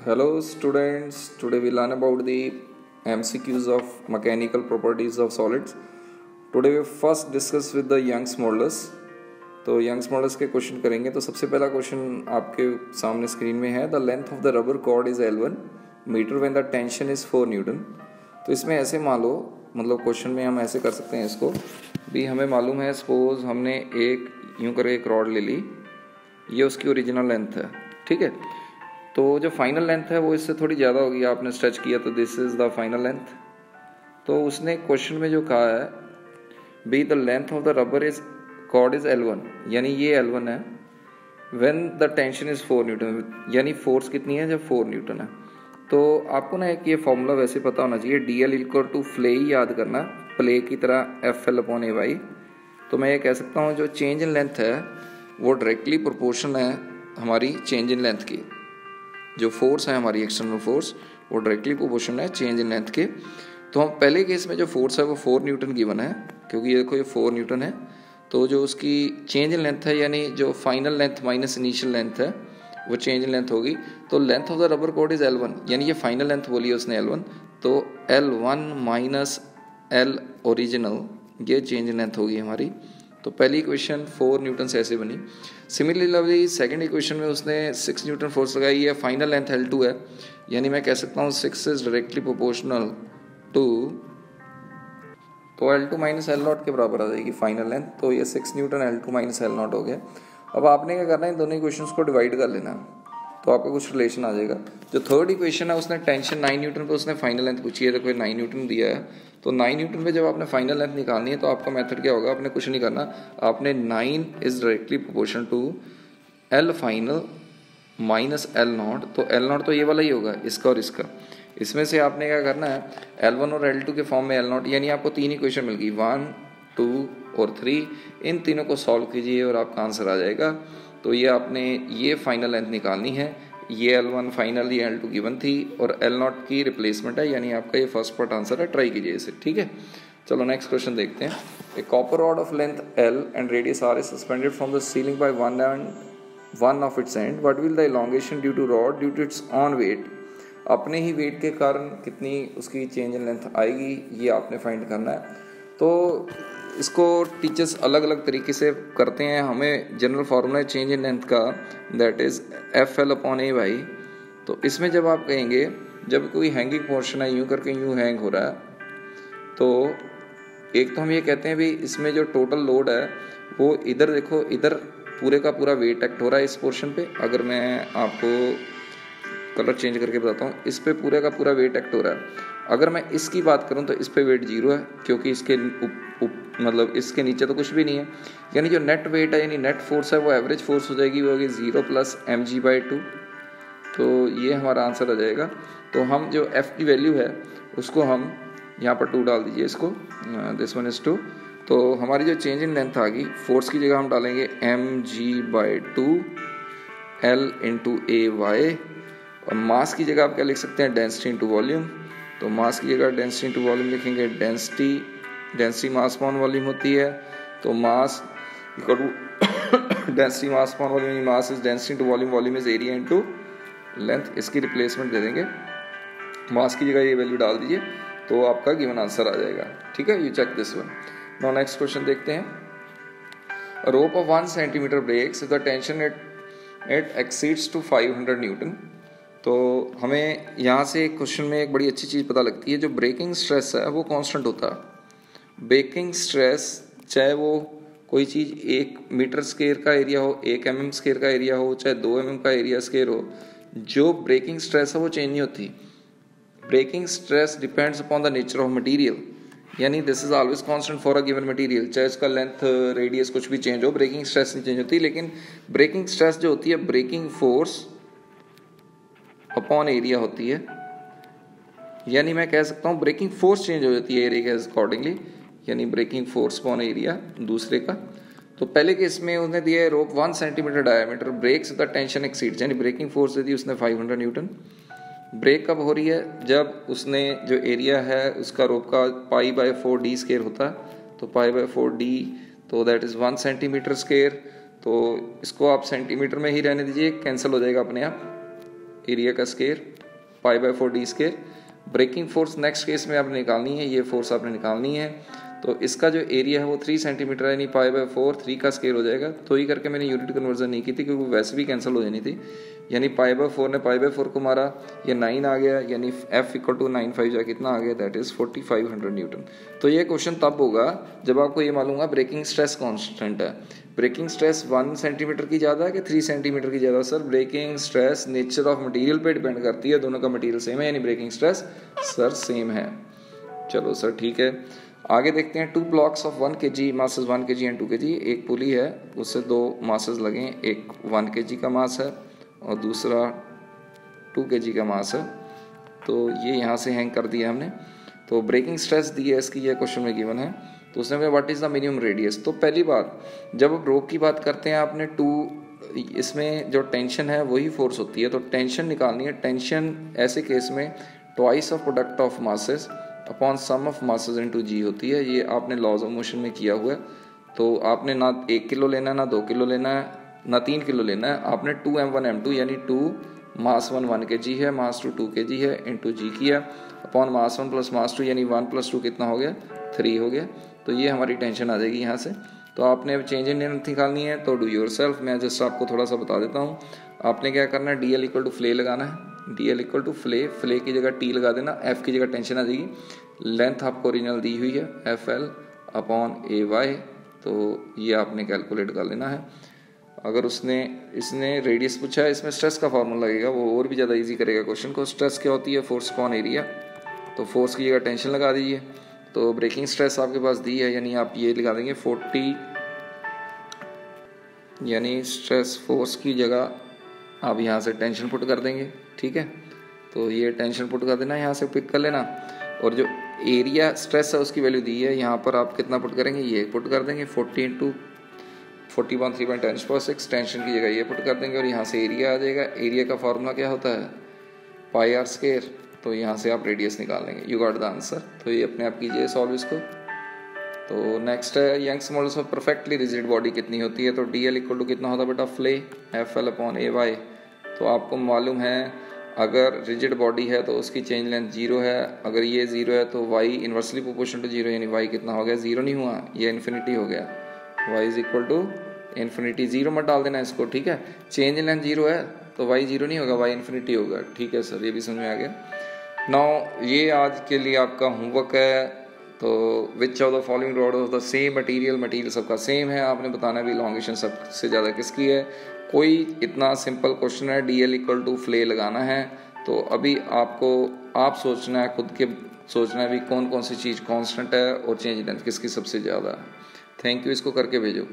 Hello students, today we learn about the MCQs of mechanical properties of solids. Today we first discuss with the Young's modulus. तो Young's models के question करेंगे। तो सबसे पहला question आपके सामने screen में है, the length of the rubber cord is L1 metre when the tension is 4 newton. तो इसमें ऐसे मान लो, मतलब क्वेश्चन में हम ऐसे कर सकते हैं इसको भी, हमें मालूम है सपोज हमने एक यूं करके एक रॉड ले ली, ये उसकी ओरिजिनल लेंथ है, ठीक है। तो जो फाइनल लेंथ है वो इससे थोड़ी ज़्यादा होगी, आपने स्ट्रेच किया तो this is the final length. तो उसने क्वेश्चन में जो कहा है be the length of the rubber is cord is L1, यानी ये L1 है when the tension is 4 newton, यानी फोर्स कितनी है जब 4 न्यूटन है। तो आपको ना एक ये फॉर्मूला वैसे पता होना चाहिए, DL इक्वल टू फ्ले ही याद करना, प्ले की तरह FL/AY। तो मैं ये कह सकता हूँ जो चेंज इन लेंथ है वो डायरेक्टली प्रोपोर्शन है हमारी चेंज इन लेंथ की। जो फोर्स है हमारी एक्सटर्नल फोर्स वो डायरेक्टली प्रोपोर्शनल है चेंज इन लेंथ के। तो हम पहले केस में जो फोर्स है वो 4 न्यूटन गिवन है, क्योंकि ये देखो ये 4 न्यूटन है। तो जो उसकी चेंज इन लेंथ है, यानी जो final length minus initial length है वो चेंज इन लेंथ होगी। तो length of the rubber cord is L1, यानी ये फाइनल लेंथ बोली है उसने L1, तो L1 माइनस L ओरिजिनल, ये चेंज इन लेंथ होगी हमारी। तो पहली इक्वेशन 4 न्यूटन से ऐसे बनी। सिमिलरली सेकंड इक्वेशन में उसने 6 न्यूटन फोर्स लगाई है, फाइनल लेंथ L2 है, यानी मैं कह सकता हूँ 6 इज डायरेक्टली प्रोपोर्शनल टू, तो L2 माइनस L0 के बराबर आ जाएगी फाइनल लेंथ। तो ये 6 न्यूटन L2 माइनस L0 हो गया। अब आपने क्या करना है, इन दोनों इक्वेशंस को डिवाइड कर लेना, तो आपका कुछ रिलेशन आ जाएगा। जो थर्ड इक्वेशन है उसने टेंशन 9 न्यूटन पे उसने फाइनल लेंथ पूछी है, देखो 9 न्यूटन दिया है। तो 9 न्यूटन पे जब आपने फाइनल लेंथ निकालनी है तो आपका मेथड क्या होगा, आपने कुछ नहीं करना, आपने 9 is directly proportional to L final minus L0। तो L0 तो ये वाला ही होगा, इसका और इसका। इसमें से आपने क्या करना है, L1 और L2 के फॉर्म में L0, यानी आपको 3 इक्वेशन मिल गई, 1, 2 और 3। इन तीनों को सॉल्व कीजिए और आपका आंसर आ जाएगा। तो ये आपने ये फाइनल लेंथ निकालनी है, ये L1 फाइनल, ये L2 गिवन थी और L0 की रिप्लेसमेंट है, यानी आपका ये फर्स्ट पार्ट आंसर है। ट्राई कीजिए इसे, ठीक है। चलो नेक्स्ट क्वेश्चन देखते हैं। A copper rod of length L and radius R is suspended from the ceiling by one of its end. What will the elongation due to rod due to its own weight? अपने ही wait के कारण कितनी उसकी change in length आएगी, ये आपने find करना है। तो इसको टीचर्स अलग अलग तरीके से करते हैं। हमें जनरल फार्मूला है चेंज इन लेंथ का, दैट इज FL/AY। तो इसमें जब आप कहेंगे, जब कोई हैंगिंग पोर्शन है यूं करके यूं हैंग हो रहा है, तो एक तो हम ये कहते हैं भी इसमें जो टोटल लोड है वो इधर देखो, इधर पूरे का पूरा वेट एक्ट हो रहा है इस पोर्शन पे। अगर मैं आपको कलर चेंज करके बताता हूँ, इस पे पूरे का पूरा वेट एक्ट हो रहा है। अगर मैं इसकी बात करूँ तो इस पे वेट 0 है, क्योंकि इसके मतलब इसके नीचे तो कुछ भी नहीं है। यानी जो नेट वेट है, यानी नेट फोर्स है, वो एवरेज फोर्स हो जाएगी, वो होगी 0 प्लस mg/2। तो ये हमारा आंसर आ जाएगा। तो हम जो F की वैल्यू है उसको हम यहाँ पर 2 डाल दीजिए इसको, दिस वन इज 2। तो हमारी जो चेंज इन लेंथ आ गई, फोर्स की जगह हम डालेंगे mg/2 L इंटू AY, और मास की जगह आप क्या लिख सकते हैं, डेंसिटी इंटू वॉल्यूम। तो मास की जगह डेंसिटी इंटू वॉल्यूम लिखेंगे, डेंसिटी मास अपॉन वॉल्यूम होती है। तो mass density mass upon volume, mass is density into volume, volume is area into length. इसकी रिप्लेसमेंट दे देंगे, मास की जगह ये वैल्यू डाल दीजिए, तो आपका गिवन आंसर आ जाएगा, ठीक है। You check this one. Now next question देखते हैं। Rope of 1 centimetre breaks the tension it exceeds to 500 newton. तो हमें यहाँ से क्वेश्चन में एक बड़ी अच्छी चीज़ पता लगती है, जो ब्रेकिंग स्ट्रेस है वो कांस्टेंट होता है। ब्रेकिंग स्ट्रेस चाहे वो कोई चीज़ 1 मीटर स्क्वायर का एरिया हो, 1 mm स्क्वायर का एरिया हो, चाहे 2 mm का एरिया स्क्वायर हो, जो ब्रेकिंग स्ट्रेस है वो चेंज नहीं होती। Breaking stress depends upon the nature of material, यानी this is always constant for a given material. चाहे इसका लेंथ, रेडियस कुछ भी चेंज हो, ब्रेकिंग स्ट्रेस नहीं चेंज होती। लेकिन ब्रेकिंग स्ट्रेस जो होती है, ब्रेकिंग फोर्स अपॉन एरिया होती है, यानी मैं कह सकता हूँ ब्रेकिंग फोर्स चेंज हो जाती है एरिया के अकॉर्डिंगली, यानी ब्रेकिंग फोर्स अपॉन एरिया दूसरे का। तो पहले केस में उसने दिया है rope 1 centimetre diameter breaks the tension exceeds, यानी ब्रेकिंग फोर्स दे दी उसने 500 न्यूटन। ब्रेक कब हो रही है, जब उसने जो एरिया है उसका रोप का π/4d स्क्वायर होता है। तो π/4d, तो दैट इज 1 सेंटीमीटर स्क्वायर। तो इसको आप सेंटीमीटर में ही रहने दीजिए, कैंसिल हो जाएगा अपने आप। एरिया का square π/4 d square. Breaking force next case में आपने निकालनी है, ये फोर्स आपने निकालनी है। तो इसका जो एरिया है वो 3 सेंटीमीटर है, यानी π/4 3 का स्केयर हो जाएगा। तो ही करके मैंने यूनिट कन्वर्जन नहीं की थी क्योंकि वैसे भी कैंसिल हो जानी थी। यानी π/4 ने π/4 को मारा, ये 9 आ गया, यानी F इक्वल टू 9/5 जा कितना आ गया, दैट इज 4500 न्यूटन। तो ये क्वेश्चन तब होगा जब आपको ये मालूम होगा ब्रेकिंग स्ट्रेस कांस्टेंट है। ब्रेकिंग स्ट्रेस 1 सेंटीमीटर की ज़्यादा है कि 3 सेंटीमीटर की ज़्यादा? Sir breaking stress nature of material पे डिपेंड करती है, दोनों का मटेरियल सेम है, यानी ब्रेकिंग स्ट्रेस सर सेम है। चलो सर ठीक है, आगे देखते हैं। 2 blocks of 1 kg masses 1 kg and 2 kg। एक पुली है, उससे 2 मासेस लगे, एक 1 kg का मास है और दूसरा 2 kg का मास है। तो ये यहाँ से हैंग कर दिया हमने। तो ब्रेकिंग स्ट्रेस दी है इसकी, ये क्वेश्चन में गिवन है। तो उसने में what is the minimum radius. तो पहली बात, जब आप रोप की बात करते हैं आपने 2, इसमें जो टेंशन है वही फोर्स होती है, तो टेंशन निकालनी है। टेंशन ऐसे केस में twice of product of masses upon sum of masses into g होती है। ये आपने लॉज ऑफ मोशन में किया हुआ है। तो आपने ना 1 किलो लेना है, ना 2 किलो लेना है, ना 3 किलो लेना है। आपने 2m1 m2 यानी 2 मास 1 kg है, मास 2 kg है, इंटू जी किया अपॉन मास 1 प्लस मास 2 यानी 1 + 2 कितना हो गया, 3 हो गया। तो ये हमारी टेंशन आ जाएगी यहाँ से। तो आपने अब चेंज इन लेंथ निकालनी है, तो डू योर सेल्फ। मैं जस्ट आपको थोड़ा सा बता देता हूँ। आपने क्या करना है, DL इक्वल टू फ्ले लगाना है। DL equal to Phule, Phule की जगह T लगा देना, F की जगह टेंशन आ जाएगी। लेंथ आपको ओरिजिनल दी हुई है FL अपॉन AY, तो ये आपने कैलकुलेट कर लेना है। अगर इसने रेडियस पूछा है, इसमें स्ट्रेस का फार्मूला लगेगा, वो और भी ज़्यादा इजी करेगा क्वेश्चन को। स्ट्रेस क्या होती है, फोर्स अपॉन एरिया। तो फोर्स की जगह टेंशन लगा दीजिए। तो ब्रेकिंग स्ट्रेस आपके पास दी है, यानी आप ये लगा देंगे 40, यानी स्ट्रेस फोर्स की जगह आप यहाँ से टेंशन पुट कर देंगे। ठीक है, तो ये टेंशन पुट कर देना, यहाँ से पिक कर लेना। और जो एरिया स्ट्रेस है उसकी वैल्यू दी है, यहाँ पर आप कितना पुट करेंगे, ये पुट कर देंगे 40 × 40/3.10⁻⁶। टेंशन की जगह ये पुट कर देंगे और यहाँ से एरिया आ जाएगा। एरिया का फार्मूला क्या होता है, πr²। तो यहाँ से आप रेडियस निकाल लेंगे। You got the answer. तो ये अपने आप कीजिए सॉल्व इसको। तो नेक्स्ट है, यंग्स मॉडल्स में परफेक्टली रिजिड बॉडी कितनी होती है। तो DL इक्वल टू कितना होता है बेटा, फ्ले FL अपॉन AY। तो आपको मालूम है अगर रिजिड बॉडी है तो उसकी चेंज लेंथ 0 है। अगर ये 0 है तो y इन्वर्सली प्रोपोर्शनल टू 0, यानी y कितना हो गया, 0 नहीं हुआ, ये इन्फिनिटी हो गया। y is equal to infinity, 0 मत डाल देना इसको। ठीक है, चेंज लेंथ 0 है तो y 0 नहीं होगा, y इन्फिनिटी होगा। ठीक है सर, ये भी समझ में आ गया। नाउ ये आज के लिए आपका होमवर्क है। तो which of the following rod of the same material सबका सेम है, आपने बताना भी लॉन्गेशन सबसे ज़्यादा किसकी है। कोई इतना सिंपल क्वेश्चन है, DL इक्वल टू फ्ले लगाना है। तो अभी आप सोचना है, खुद के सोचना है भी कौन कौन सी चीज़ कांस्टेंट है और चेंज लेंथ किसकी सबसे ज़्यादा है। थैंक यू, इसको करके भेजो।